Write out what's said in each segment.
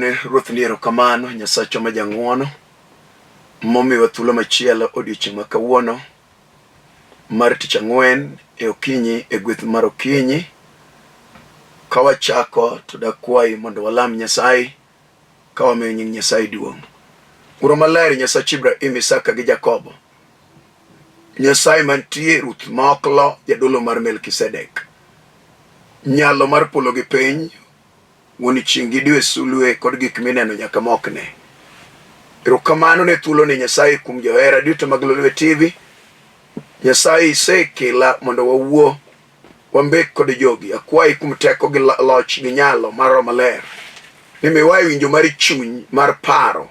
Agone ruoth liero kamano nyasacho ma jang'wono momiwa thuolo machielo odiochieng' ma kawuono mar tich ang'wen e okinyi e gweth mar okinyi. Kawachako to dakwai mondo walam Nyasaye ka wamiyo nying Nyasaye duong'. Uro maler Nyasach Ibrahim, Isaka gi Jakobo, Nyasaye mantie ruth ma ok lo, jadolo mar Melkisedek, nyalo mar polo gi piny, wuon chieng' gi dwe sulwe kod gik mineno nyaka mokne. Erokamano ne thuolo ni Nyasaye kuom johera duto mag Lolwe TV. Nyasaye isekela mondo wawuo wambek kod jogi. Akwayi kuom teko gi loch gi nyalo mar Roho Maler ni miwae winjo mar chuny mar paro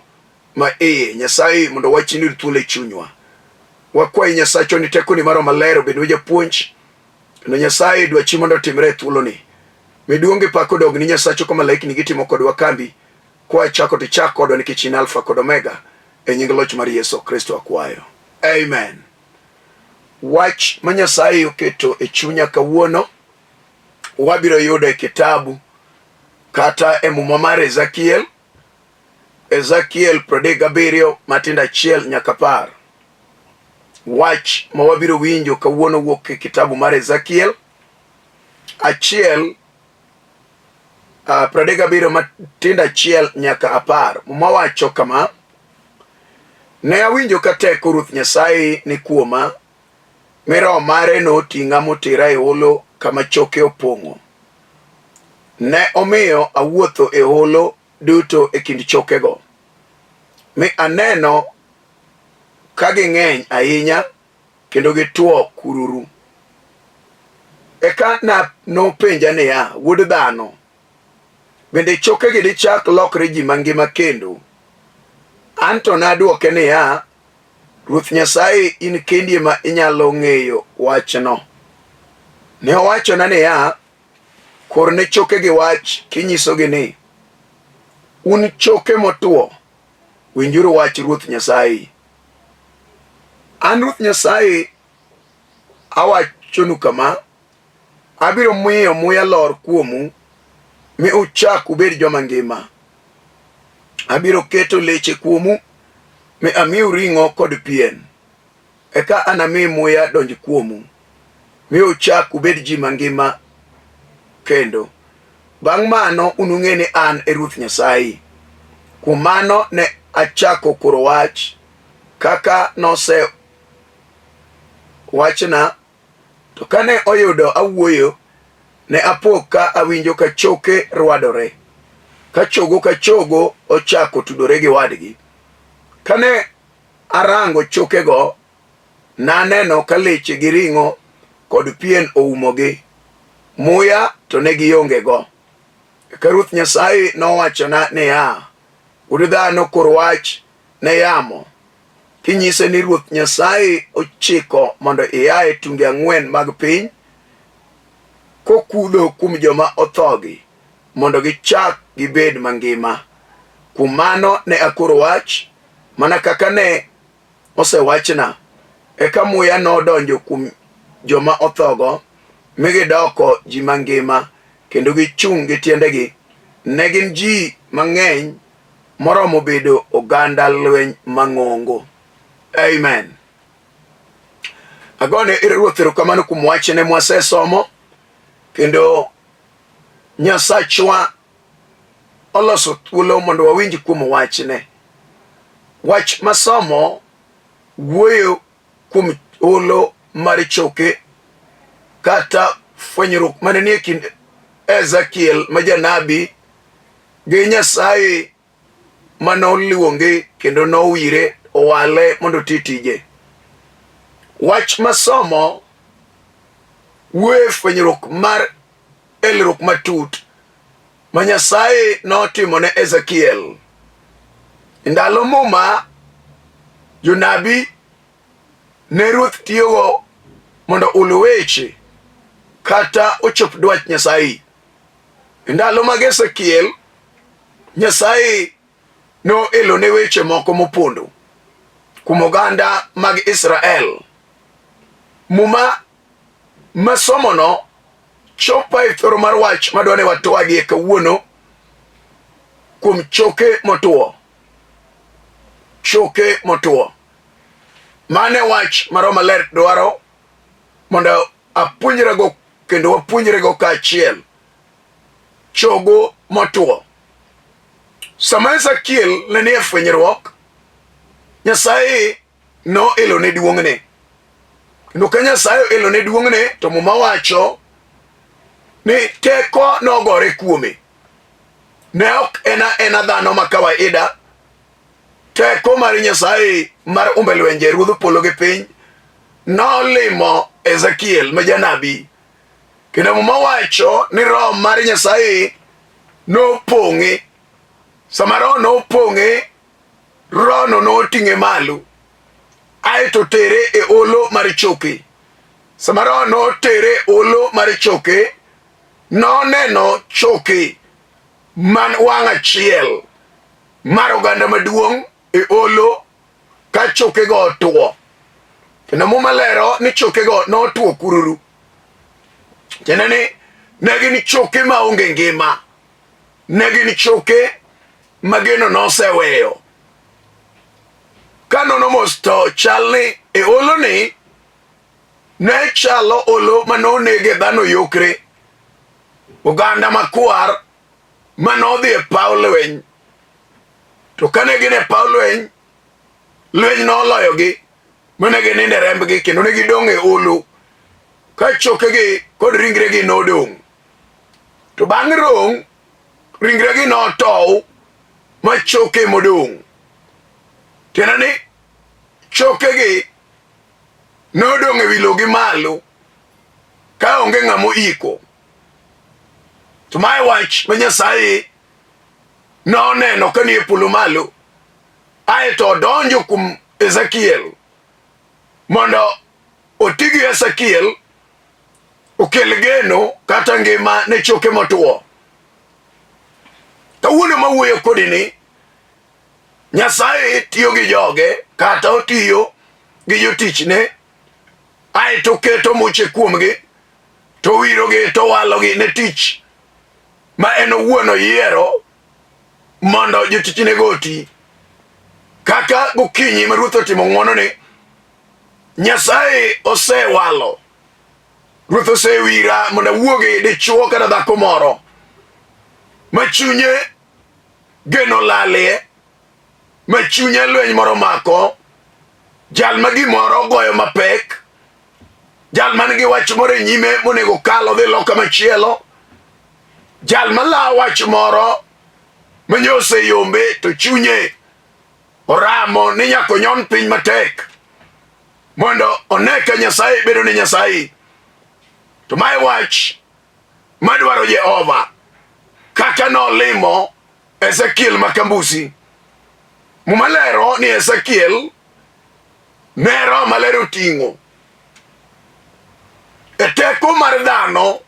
ma iye Nyasaye mondo wachni thuolo e chunywa. Wakwayi Nyasacho ni teko ni mar Roho Maler obed wa japuonj, kendo Nyasaye dwachi mondo otimre e thuolo ni. Miduonge pako dog ni Nyasacho ka malaikni gitimo kodwa kambi kwa chako to chako kodwa nikech in Alpha kod Omega, e nying loch mar Yesu Kristo akwayo. Amen. Wach ma Nyasaye oketo e chunya kawuono wabiro yudo e kitabu kata e muma mar Ezekiel 37 matindo 1 nyaka 10. Wach ma wabiro winjo kawuono wuok e kitabu mar Ezekiel 37 matindo 1 nyaka 10. Muma wacho kama: Ne awinjo ka teko Ruoth Nyasaye ni kuoma, mi Roho mare noting'a motera e holo kama choke opong'o. Ne omiyo awuotho e holo duto e kind chokego, mi aneno ka ging'eny ahinya kendo gitwo kururu. Eka nopenja niya, wuod dhano, bende chokegi dichak lokre ji mangima kendo? Anto nadwoke niya, Ruoth Nyasaye, in kendi ema inyalo ng'eyo wachno. Ne owachona niya, kor ne chokegi wach kinyisogi ni, un choke motwo, winjuru wach Ruoth Nyasaye. An Ruoth Nyasaye awachonu kama: abiro miyo muya lor kuomu, mi uchak ubed joma ngima. Abiro keto leche kuomu, mi amiu ring'o kod pien. Eka anami muya donj kuomu, mi uchak ubed ji mangima kendo. Bang' mano unung'e ni an e Ruoth Nyasaye. Kuom mano ne achako koro wach kaka nose wachna, to kane oyudo awuoyo, ne apo ka awinjo ka choke rwadore, ka chogo ochako tudore gi wadgi. Kane arango chokego, naneno ka leche gi ring'o kod pien oumogi, muya to ne giongego. Eka Ruoth Nyasaye nowachona niya, wuod dhano, kor wach ne yamo, kinyise ni Ruoth Nyasaye ochiko mondo ia e tunge 4 mag piny, kokudho kuom joma othogi mondo gichak gibed mangima. Kuom mano ne akoro wach mana kaka ne osewachna. Eka muya nodonjo kuom joma othogo, mi gidoko ji mangima kendo gichung' gi tiendegi. Ne gin ji mang'eny moromo bedo oganda lweny mang'ongo. Amen. Agone Ruoth erokamano kuom wachne mwasesomo, kendo Nyasachwa oloso thuolo mondo wawinj kuom wachne. Wach masomo wuoyo kuom holo mar choke kata fwenyruok mane nie kind Ezekiel ma janabi gi Nyasaye manoluonge kendo nowire owale mondo titije. Wach masomo wuoyo fwenyruok mar elruok matut ma Nyasaye notimo ne Ezekiel. Ndalo muma jonabi ne Ruoth tiyogo mondo ulu weche kata ochop dwach Nyasaye. Ndalo mag Ezekiel, Nyasaye no elo ne weche moko mopondo kuom oganda mag Israel. Muma masomono chopa e thoro mar wach madwane watwagi e kawuono, kuom choke motwo. Choke motwo. Mane wach maro maler dwaro mondo apuonjrego kendo wapuonjrego kaachiel. Chogo motwo. Sama Ezekiel ne nie fwenyruok, Nyasaye no elo ne duong'ne. Kendo ka Nyasaye elo ne duong'ne, to Muma wacho ni teko nogore kuome. Ne ok ena dhano ma kawaida. Teko mar Nyasaye mar umbe lwenje ruodho polo gi piny nolimo Ezekiel ma janabi. Kendo Muma wacho ni Roho mar Nyasaye nopong'e. Sama Roho nopong'e, Roho no noting'e malo, aeto tere e olo mar choke. Sama Roho notere olo mar choke, noneno choke man wang' achiel mar oganda maduong' e olo ka chokego otwo. Kendo Muma lero ni chokego notwo kururu. Tiende ni ne gin choke maonge ngima. Ne gin choke mageno noseweyo. Kanono mos to chalni e olo ni ne chalo olo manonege dhano yokre. Oganda makwar manodhi e paw lweny. To kane gin e paw lweny, lweny noloyogi, mane gininde rembgi kendo ne gidong' e olo ka chokegi kod ringregi nodong'. To bang' rong', ringregi notow ma choke modong'. Tiende ni chokegi nodong' e wi logi malo ka onge ng'amo iko. To mae wach ma Nyasaye noneno ka ni e polo malo, aeto odonjo kuom Ezekiel mondo oti gi Ezekiel okel geno kata ngima ne choke motwo. Kawuono mawuoyo kodi ni, Nyasaye tiyo gi joge kata otiyo gi jotichne, aeto keto muche kuomgi, to wirogi to walogi ne tich ma en owuon oyiero mondo jotichnego oti. Kaka gokinyi ma Ruoth otimo ng'wono ni, Nyasaye osewalo. Ruoth osewira mondo awuogi dichuo kata dhako moro ma chunye geno lalie, ma chunye lweny moro mako, jal ma gimoro goyo mapek, jal man gi wach moro e nyime monego kalo dhi loka machielo, jal malawo wach moro manyose yombe to chunye oramo ni nyaka onyon piny matek mondo one ka Nyasaye bedo ni Nyasaye. To mae wach madwaro Jehova kaka nolimo Ezekiel makambusi. Muma lero ni Ezekiel ne Roho Maler oting'o. E teko mar dhano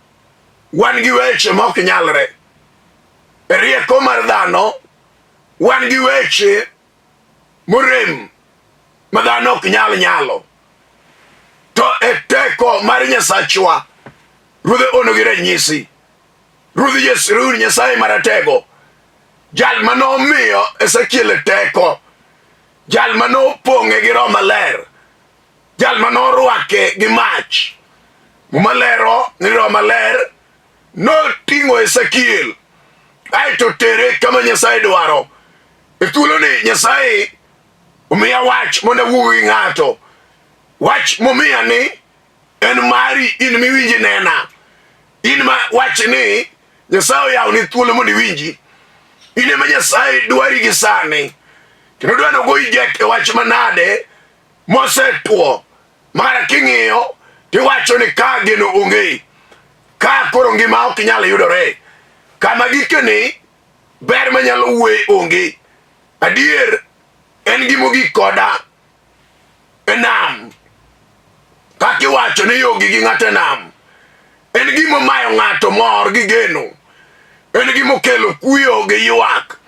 wan gi weche ma ok nyalre. E rieko mar dhano wan gi weche morem ma dhano ok nyalo. To e teko mar Nyasachwa, Ruodhe ono gi ranyisi. Ruodh Jesruni Nyasaye maratego, jal manomiyo Ezekiel teko, jal manopong'e gi Roho Maler, jal manorwake gi mach. Muma lero ni Roho Maler noting'o Ezekiel aeto tere kama Nyasaye dwaro. E thuolo ni Nyasaye omiya wach mondo awuo gi ng'ato. Wach momiya ni en mari in miwinji nena. In ma wach ni Nyasaye oyawo ni thuolo mondo iwinji. In ema Nyasaye dwari gi sani. Kendo dwano goyi jek e wach manade mosetwo. Mara king'iyo tiwacho ni ka geno onge. Ka koro ngima ok nyalo yudore. Kama gikeni ber manyalo wuoye onge. Adier en gimogik koda e nam. Kaki wacho ni yogi gi ng'ato e nam. En gimo mayo ng'ato mor gi geno. En gimo kelo kuyo gi ywak.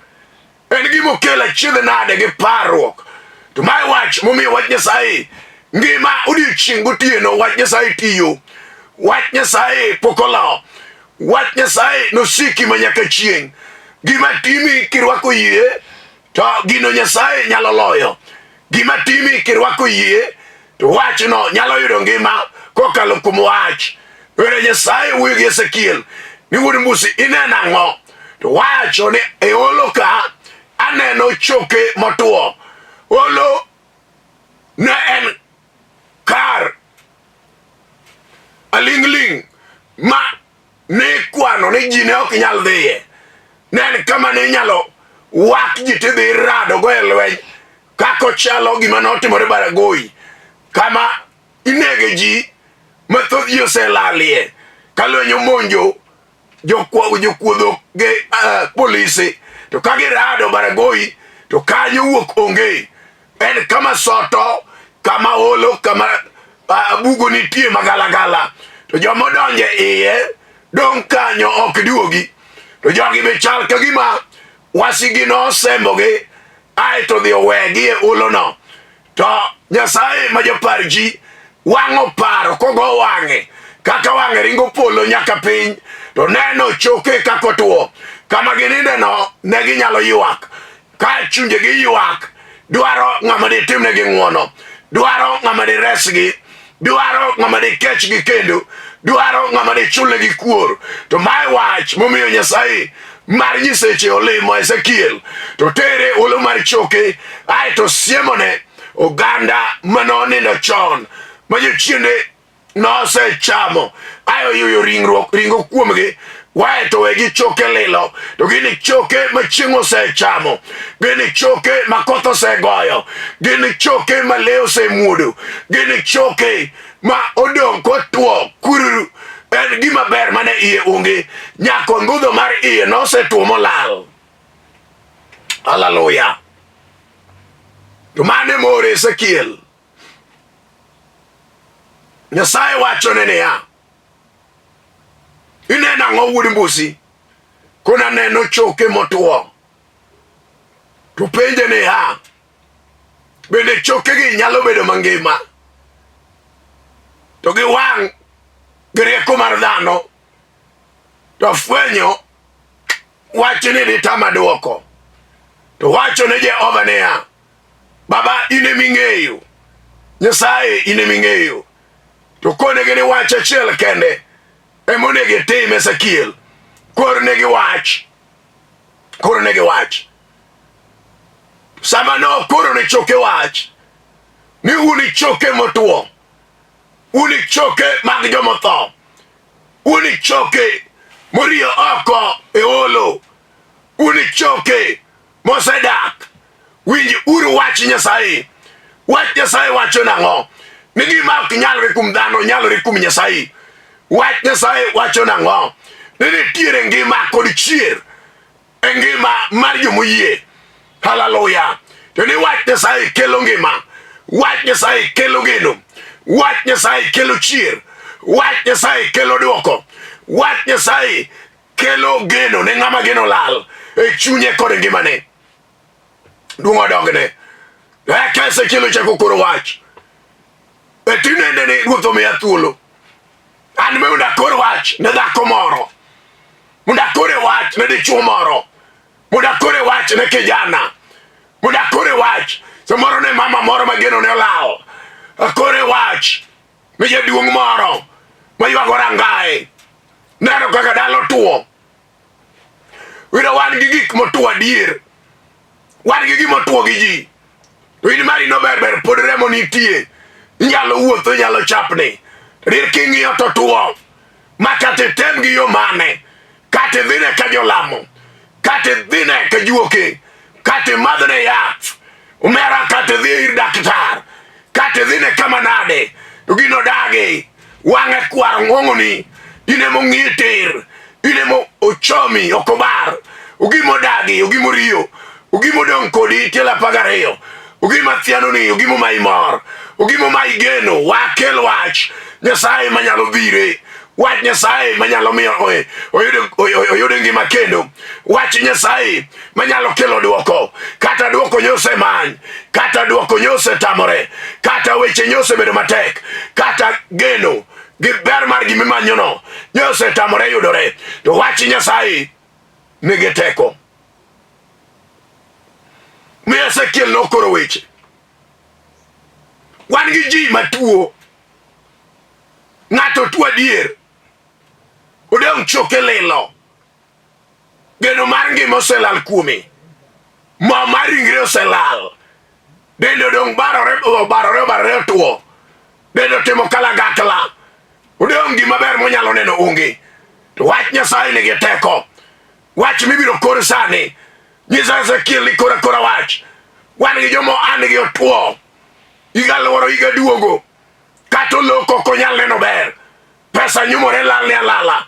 En gimo kelo achiedh nade gi parruok. To mae wach momiyo wach Nyasaye ngima odiochieng' gotieno wach Nyasaye tiyo. Wach Nyasaye pokolo. Wach Nyasaye nosiki manyaka chieng'. gima timi kirwako yie to gino Nyasaye nyalo loyo. Gima timi kirwako yie to wachno nyalo yudo ngima kokalo kuom wach. Ere Nyasaye wuoyo gi Ezekiel ni wuod mbusi ineno ang'o? To wacho ni e holo ka aneno choke motwo. Holo ne en kar aling'ling ma ne kwano ni ji ne ok nyal dhiye. Ne en kama ne nyalo wak ji tidhi rado go e lweny kako chalo gima notimore Baragoi, kama inege ji mathoth ji oselalie ka lweny omonjo jokuodho gi polisi, to ka girado Baragoi to kanyo wuok onge. En kama soto, kama holo, kama bugo nitie magalagala, to joma odonje iye dong' kanyo ok duogi. To jogi be chal ka gima wasigi nosembogi aeto dhi owegi e holono. To Nyasaye ma japar ji wang'o paro kogo wang'e kaka wang'e ringo polo nyaka piny, to neno choke kako tuo. Kama gininde no ne ginyalo ywak, ka chunje gi ywak, dwaro ng'ama di timne gi ng'wono, dwaro ng'ama di resgi, dwaro ng'ama di kechgi kendo, dwaro ng'ama di chule gi kuor. To mae wach momiyo Nyasaye mar nyiseche olimo Ezekiel to tere holo mar choke, aeto siemone oganda manonindo chon ma jochiende nosechamo ayo yuyo ringo kuomgi, waeto wegi choke lilo. To gini choke ma chieng' osechamo, gini choke ma koth osegoyo, gini choke ma le osemuodo, gini choke ma odong' kotuo kururu. En gima ber mane iye onge, nyako ngudho mar iye nosetuo molal. Hallelujah. To mane more Ezekiel. Nyasaye wacho ne niya, ineno ang'o wuod mbusi? Kona neno choke motwo. To penje niya, bende choke gi nyalo bedo mangima? To gi wang' gi rieko mar dhano to fwenyo wacho ni di tama duoko. To wacho ne Jehova niya, Baba ine ming'eyo, Nyasaye ine ming'eyo. To konegi ni wach achiel kende emonegi tim Ezekiel. Kornegi wach. Sama no koro ne choke wach ni uni choke motwo, uni choke mag jomotho, uni choke morio oko e holo, uni choke mosedak. Winj uru wach Nyasaye. Wach Nyasaye wacho nang'o? Ni gima ok nyalre kum dhano nyalre kum Nyasaye. Wach Nyasaye wacho nang'o? Ni nitiere ngima kod chier e ngima mar jomoyie. Hallelujah. To ni wach Nyasaye kelo ngima, wach Nyasaye kelo geno, wach Nyasaye kelo chier, wach Nyasaye kelo duoko, wach Nyasaye kelo geno ne ng'ama geno lal e chunye kod ngimane. Duong' odogne. Eka Ezekiel ochako koro wach. E tinende ni ruoth omiya thuolo. An me unda kor wach ne dhako moro, munda kore wach ne dichuo moro, munda kore wach ne kijana, munda kore wach samoro ne mama moro mageno ne olal, akore wach ne jaduong' moro maywago rangae. Neno kaka dalo tuo. Wiro wan gi gik motwo adier, wan gi gima otwo gi ji. To in mari no ber pod remo nitie, inyalo wuotho, inyalo chapni. Rir king'iyo to tuo, ma kate tem gi yo mane, kate dhine ka jolamo, kate dhine ka juoke, kate madhne yath, umera kate dhi ir daktar, kate dhine kama nade, to gino dage, wang'e kwar ng'ong'oni, ine mo ng'i tir, ine mo ochomi okobar, ugimo dagi, ugimo riyo, ugimo dong kodi tiela pagareyo, ugima thianoni, ugimo maimor, ugimo maigeno, wakel wach Nyasaye manyalo dhire, wach Nyasaye manyalo miyo oyude ngima kendo, wach Nyasaye manyalo kelo duoko, kata duoko nyose many, kata duoko nyose tamore, kata weche nyose bedo matek, kata geno gi ber mar gimimanyono nyose tamore yudore. To wach Nyasaye nigi teko. Ezekiel no koro weche. Wan gi ji matuo. Ng'ato tuo adier. Odong' choke lilo. Geno mar ngima oselal kuome. Mo mar ringre oselal. Dendo dong barore tuo. Dendo timo kalagakla. Odong' gima ber monyalo neno onge. To wach Nyasaye nigi teko. Wach mibiro kor sani. Nyisa Ezekiel ni kora wach. Wan gi jomo an gi otuo. Iga loro iga duogo. Kato loko konyal neno ber. Pesa nyumore lal ni alala.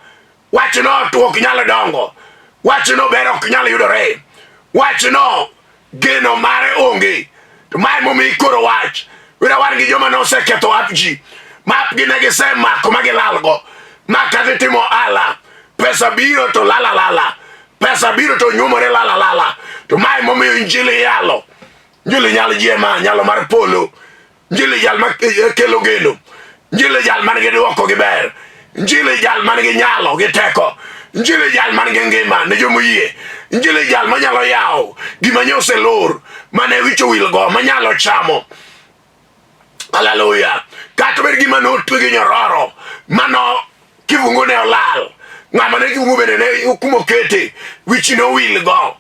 Wach no otuo kinyalo dongo. Wach no ber ok nyalo yudore. Wach no geno mare onge. To mai momi koro wach. Wira wan gi joma no seketho app ji. Map gi ne gisemako magilalgo. Makati timo ala. Pesa biro to lala. Pesa biro to nyumore lala. To mai momi injili yalo. Injili nyalo jema nyalo mar polo. Injili jal ma kelo geno. Injili jal man gi duoko gi ber. Injili jal man gi nyalo gi teko. Injili jal man gi ngima ne jomo yie. Injili jal manyalo yawo gima nyose lor mane wicho wilgo manyalo chamo. Hallelujah. Kato ber gima no twege nyororo mano kivungu ne olal. Ng'ama ne kivungu bende ne kumo kete wichi no wilgo.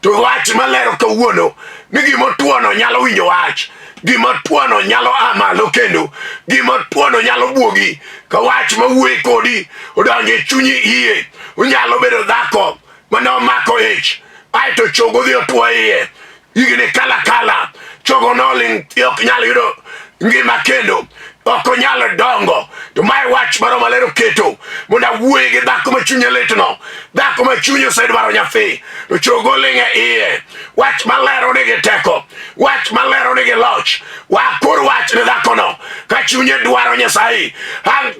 To wach malero kawuono ni gima tuono nyalo winjo wach. Gima tuono nyalo amalo kendo. Gima tuono nyalo buogi. Ka wach mawuoye kodi odonje chunyi iye. Unyalo bedo dhako mano mako ich. Aito chogo dhi otuo iye. Igni kala. Chogo no ling yok nyalo yudo ngima kendo. Oko nyalo dongo. To mai wach maro malero keto. Muna wuoye gi dhako ma chunye litno. Dhako ma chunye osedwaro nyathi. To chogo linge iye. Wach malero nigi teko. Wach malero nigi loch. Wakor wach ne dhako no. Ka chunye dwaro Nyasaye.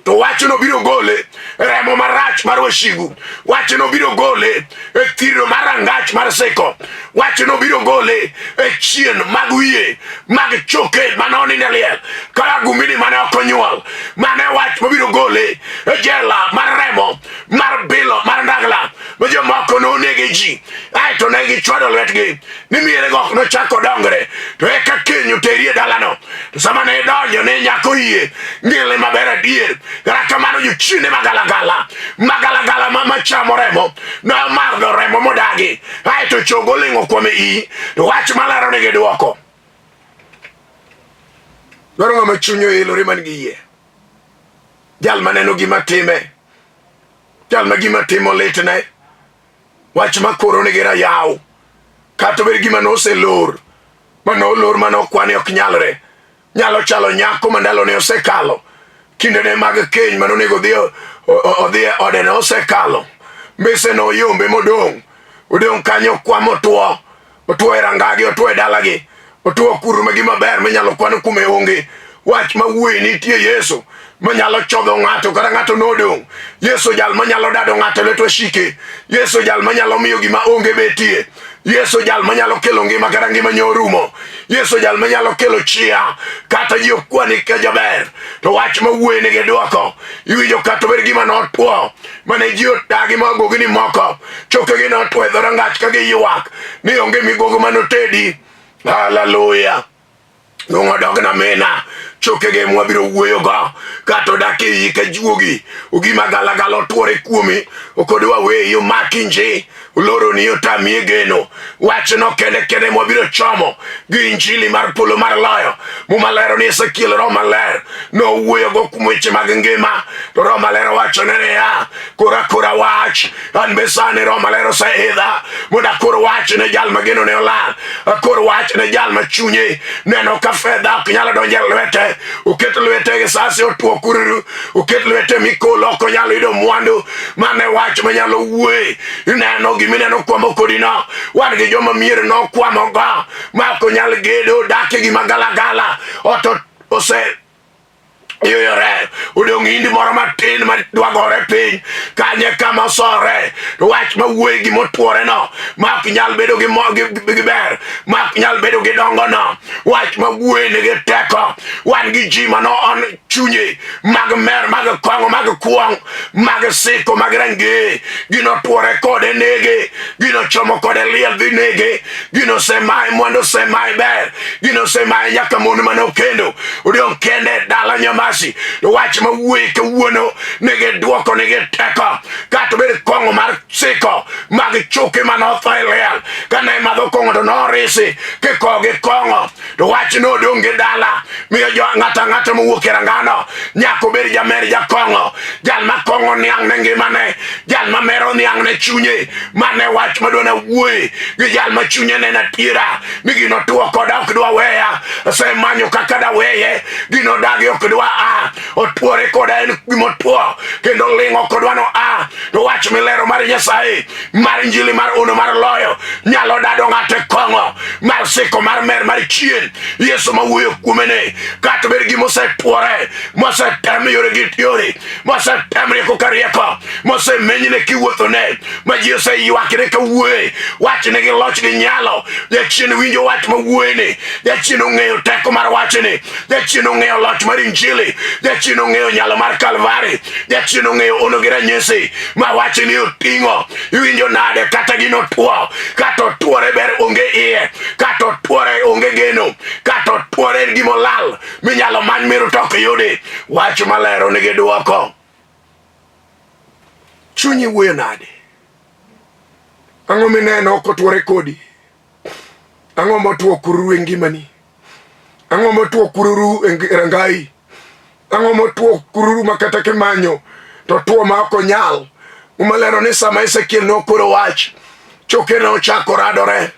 To wach no biro gole. Remo marach mar wasigu. Wach no biro gole. E thiro marangach mar seko. Wach no biro gole. E chien mag wiye. Mag choke manoni neliel. Kala gumini mane okonyuol. Mane wach mabiro gole. E jela mar remo. Mar bilo. Mar ndagla. Majo moko no nege ji. Aito negi chwado lwetgi. Nimiere gok no chako dongre. To eka kenyo terie dalano. To sama ne donjo ne nyako iye. Ngile mabera dier. Gara kamano yuchine magalagala. Magalagala mama chamo remo. No mardo remo modagi. Aito chogo lingo kwame i. To wach malaro nege duoko. Norongo machunyo ilo riman giye. Jal maneno gima time. Jal ma gima timo litne. Wach makoro nege rayaw. Kato ber gima no se lor. Mano lor mano kwani ok nyalre. Nyalo chalo nyako mandalo ne osekalo. Kinde ne mag keny mano nego odhi ode ne osekalo. Mese no yombe modong. Odong kanyo kwa motuo. Otuo e rangagi, otuo e dalagi. Otuo kuru ma gima ber menyalo kwano kume onge. Wach ma wuoyi nitie Yesu. Manyalo chodho ng'ato kata ng'ato nodong. Yesu jal manyalo dado ng'ato leto shike. Yesu jal manyalo miyo gima onge betie. Yesu jal manyalo kelo ngima kata ngima nyorumo. Yesu jal manyalo kelo chia kata yo kwani ka jaber. To wach ma wuoyi nigi duoko. Iwinjo kata ber gima notuo. Mane ji otagi magogini moko. Choke gi notuo e dhorangach ka giywak. Ni onge migogo manotedi. Hallelujah. Nungo dogna mena. Choke ge mwabiro wuoyo go. Kato dake yi ka juogi. Ugima galagalo tuore kuomi. Okodwa we yu makinji. Uloro ni yotamie geno. Wache no kende mwabiro chomo. Ginjili mar polo mar layo. Mumalero ni Ezekiel romaler. No wuoyo go kumweche magengema. To romalero wacho nene ya. Kura wach. Anbesane romalero sa edha. Muda kura wach ne jal mageno ne olan. Kura wach ne jal machunye. Neno kafedha kinyala donjel lwete. Uket lwete ge sasi otuo kururu. Uket lwete mikolo konyalo ido mwandu. Mane wach manyalo uwe. Neno gimine no kwamo kodina. Wange joma miere no kwamo ga. Mako nyalo gedo dake gi magalagala. Oto ose yore. Udong indi moro matin ma dwagore piny. Kanye kama sore. Wach ma uwe gi motuore no. Mak nyal bedo gi ber. Mak nyal bedo gi dongo no. wach ma wuoye nigi teko. Wan gi ji mano on chunye mag mer mag kongo mag kuong mag siko mag range gino tuore kode nege gino chomo kode liel dhi nege gino semai mondo semai ber gino semai nyaka mon mano kendo odion kende dala nyamasi wach ma wuoye ke wuono nigi duoko nigi teko kato bed kongo mar siko mag choke mano thoi liel kane madho kongo to norisi ke koge kongo to wach no donge dala miyo jo ngata mowuok e rangano nyako bed jamer jakongo jal ma kongo niang ne ngimane jal ma mero niang ne chunye mane wach madona wuoye gi jal ma chunye ne na tira ni gino tuo koda ok dwa weya se manyo kaka da weye gino dagi ok dwa otuore koda en gimo tuo kendo lingo kodwa no to wach milero mar Nyasaye mar injili mar uno mar loyo nyalo dado ngate kongo mar siko mar mer mar chien Yesu ma wuoyo kumene kato ber gi mose tuore mose temi yore gi tiori mose temri ko karieko mose menyine ki wuothone ma Yesu ywakire ka wuoye wach ne gi loch gi nyalo ya chien winjo wach ma wuoye ni ya chien ong'eyo teko mar wach ni ya chien ong'eyo loch mar injili ya chien ong'eyo nyalo mar Kalvari ya chien ong'eyo ono gi ranyisi ma wach ni oting'o iwinjo nade kata gino tuo kato tuore ber onge iye kato tuore onge geno kato tuore gimo lal minyalo many miru tok yudi wach malero nigi duoko chunyi wuoyo nade ang'o mineno kotuore kodi ang'o motuo kururu e ngimani ang'o motuo kururu e rangai ang'o motuo kururu makata kimanyo to tuo ma ok onyal umalero ni sama Ezekiel nokoro wach choke no chako radore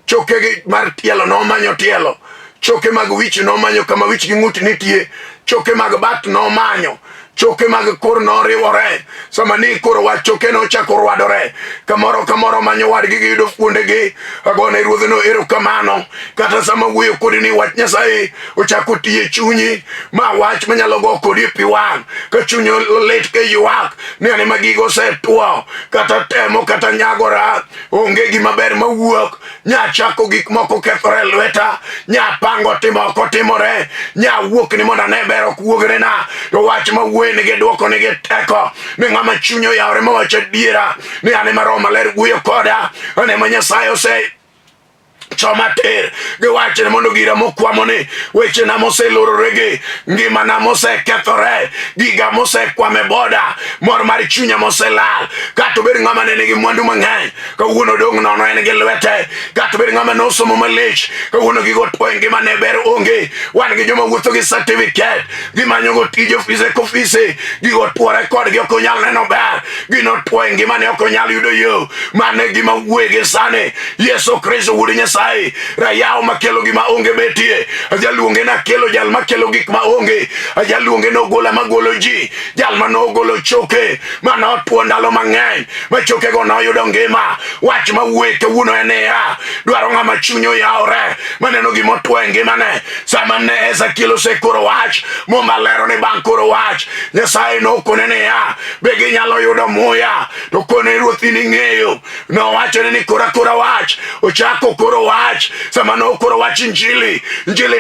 choke mar tielo no manyo tielo choke mag wich no manyo kama wich gi ng'ut nitie choke mag bat no manyo choke mag kor no riwore sama ni koro wach choke no chako rwadore kamoro manyo wadgi gi yudo fuonde gi agone ruodh no erokamano kata sama wuoyo kodi ni wach Nyasaye ochako tiye chunyi ma wach manyalo go kodi pi wang ka chunyo let ke ywak ni ane magigo se tuo kata temo kata nyagora onge gima ber mawuok nya chako gik moko kethore lweta nya pango timo ko timore nya wuok ni monda ne ber ok wuogre na to wach ma wuoye nigi duoko nigi teko ni ng'ama chunyo yawre mawacho diera ni ane ma Roho Maler wuoyo koda ane ma Nyasaye ose choma ter ge wache mondo gira mokwamoni weche na mose lororege ngima na mose kethore giga mose kwame boda mor mar chunya mose lal kato ber ngama ne nigi mwandu mang'eny ka wuono dong nono en gi lwete kato ber ngama no somo malich ka wuono gi got poeng ngima ne ber onge wan gi joma wuotho gi certificate gi manyo go tije ofise kofise gi got tuore kod gi okonyal neno ber gi no poeng ngima ne okonyal yudo yo mane gima wuoye sane Yesu Kristo wuod Nyasaye rayao makelo gima onge betie ajaluonge na kelo jal makelo gik ma onge ajaluonge no gola magolo ji jal mano golo choke mano tuo ndalo mang'eny ma choke go no yudo ngima wach ma wuoye kawuono ene ya dwaro ng'ama chunyo yaore maneno gima tuo ngima ne sama ne Ezekiel osekoro wach momalero ne bang' koro wach Nyasaye no konene ya bege nyalo yudo muya to kone ruothi ni ng'eyo no wacho ni kora wach ochako koro wach sama no koro wach injili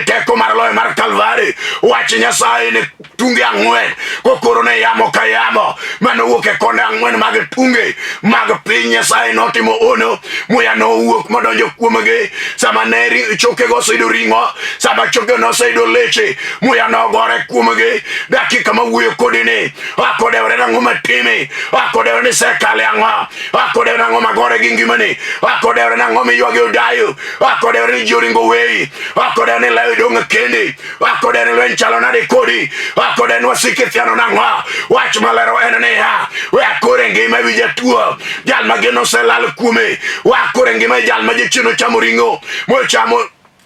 teko mar loyo mar Kalvari wach Nyasaye ne tunge ang'wen kokoro ne yamo kayamo mano wuok e konde ang'wen mag tunge mag piny Nyasaye notimo ono muya no wuok modonjo kuomgi sama ne choke go seido ring'o sama choke no seido leche muya no gore kuomgi dakika ma wuoyo kodi ni akodewre nang'o matimi akodewre ni sekale ang'o akodewre nang'o magore gi ngimani akodewre nang'o miywage odayo akodewre ni joringo weyi akodewre ni leyo dong' kendi akodewre ni lweny chalo nade kodi akodewre ni wasike thiano nang'o wach malero en niya we akore ngima wi jatuo jal ma geno oselal kuome wakore ngima jal ma jachien chamo ring'o mochamo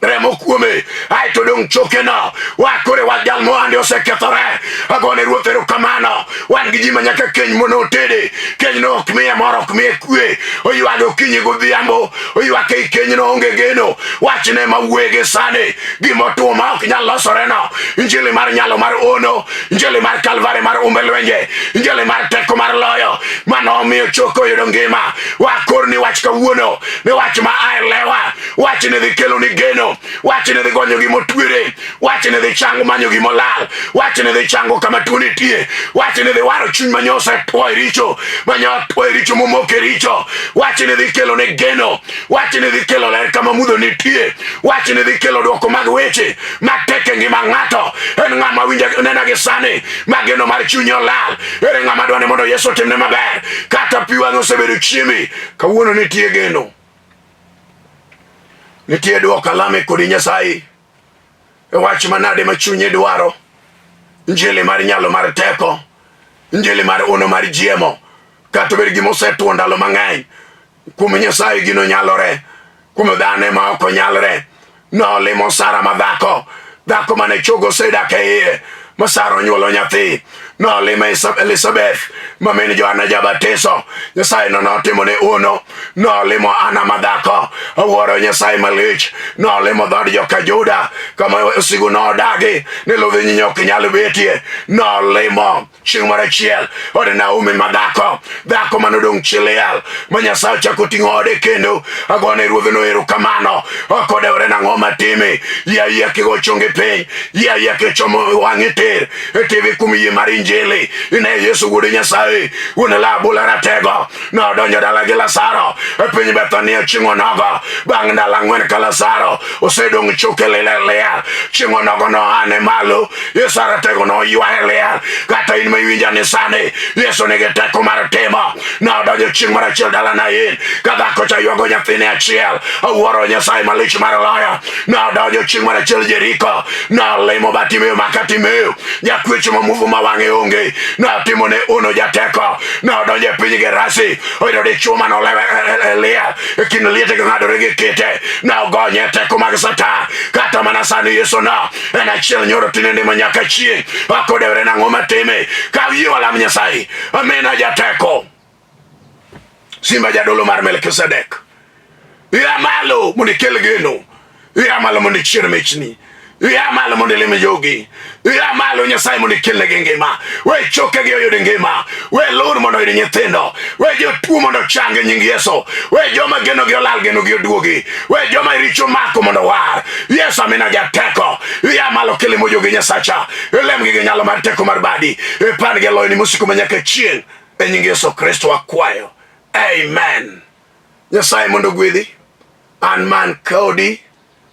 remo kuome ai to dong' choke no wakore wajal moande osekethore agone ruoth erokamano wan gi ji manyaka keny mono otede keny no ok miye mor ok miye kwe oywage okinyi godhiambo oywake i keny no onge geno wachne ma wuoye sani gimotuo ma ok nyal losore no injili mar nyalo mar ono injili mar Kalvari mar umbe lwenje injili mar teko mar loyo mano omiyo choke oyudo ngima wakor ni wach kawuono ni wach ma ai lewa wach ne dhi kelo ni geno geno, wach ni dhi gonyo gima otwere, wach ni dhi chango manyo gima olal, wach ni dhi chango kama tuo nitie, wach ni dhi waro chuny manyo osetwo e richo, manyo otwo e richo momok e richo, wach ni dhi kelo ne geno, wach ni dhi kelo ler kama mudho nitie, wach ni dhi kelo dwoko mag weche matek e ngima ng'ato. En ng'ama winja nena gi sani ma geno mar chuny olal. Ere ng'ama dwani mondo Yesu otimne maber, kata pi wang'e osebedo chiemi, kawuono nitie geno, nitie dwoko alame kodi Nyasaye e wach manade ma chunyi dwaro. Injili mar nyalo mar teko, injili mar uno mar jiemo, kata bed gima osetwo ndalo mang'eny. Kuom Nyasaye gino nyalore, kuom dhano ma ok onyalre. Nolimo Sara ma dhako mane chogo osedak e iye, ma Sara onyuolo nyathi. Nolimo Elizabeth ma min Johana Jabatiso, Nyasaye notimo ne uno. Nolimo Ana ma dhako, awuoro Nyasaye malich. Nolimo dhod joka Juda kama osigu nodagi ni ludhi nyinyo ok nyal betie. Nolimo chieng' mar achiel od Naomi ma dhako manodong' chiliel, ma Nyasaye ochako ting'o ode kendo. Agone ruodhno erokamano, ok odewre nang'o matime. Yie kigo chonge piny, yie kichomo wang'e ter e TV kuom yie mar Injili. Ine Yesu wuod Nyasaye, wuon labula ratego, nodonjo dala gi Lazaro e piny Bethania chieng' onogo. Bang' ndalo 4 ka Lazaro osedong' choke liel. Chieng' onogo noane malo, Yesu ratego noywae liel. Kata in ma iwinja ni sani, Yesu nigi teko mar timo. Nodonjo chieng' mar achiel dala Nain, ka dhako cha ywago nyathine achiel. Awuoro Nyasaye malich mar loyo. Nodonjo chieng' mar achiel Jeriko, nolimo Bartimeo ma Bartimeo, jakwecho mamuvu ma wang'e onge. Notimo ne uno jateko, nodonjo e piny Gerasi, oyudo dichuo manolewe liel e kind liete ng'adore gi kite. Nogonye teko mag Satan. Kata mana sani Yesu no en achiel nyoro tinende ma nyaka chieng', ok odewre nang'o matime. Kaw yie walam Nyasaye, amina jateko, simba jadolo mar Melkisedek. Ia malo mondo ikel geno, ia malo mondo ichier michni, ia malo mondo ilime jogi, ia malo Nyasaye mondo ikelnegi ngima. We chokegi oyud ngima, we lur mondo oyud nyithindo, we jotuo mondo chang e nying Yesu, we joma genogi olal genogi oduogi, we joma richo mako mondo war. Yesu amina jateko, ia malo kelimo jogi Nyasacha, ilemgi gi nyalo mar teko mar badi, ipan gi loyoni mosiko manyaka chieng', e nying Yesu Kristo akwayo, amen. Nyasaye mondo gwedhi. An man Kodi,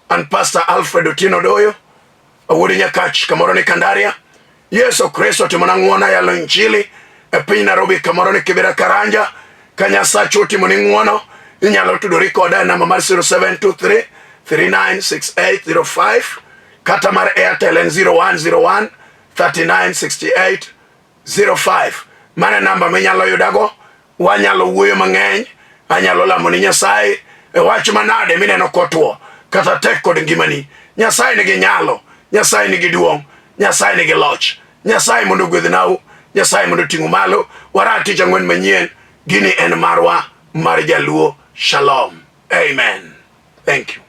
an Pastor ALFRED ODOYO, awuodi Nyakach kamoro ni Kandaria. Yesu Kristo timona ng'uono yalo Injili e piny Nairobi kamoro ni Kibera Karanja. Ka Nyasaye otimo ni ng'uono, inyalo tudori koda e namba mar 0723 396805, kata mar Airtel en 0101 396805. Mane namba minyalo yudago. Wanyalo wuoyo mang'eny, anyalo lamo ni Nyasaye e wach manade mineno kotwo kata tek kod ngimani. Nyasaye nigi nyalo, Nyasaye nigi duong', Nyasaye nigi loch. Nyasaye mondo gwedhnau, Nyasaye mondo ting'u malo. Warati jang'wen manyien, gini en marwa mar Jaluo. Shalom, amen. Thank you.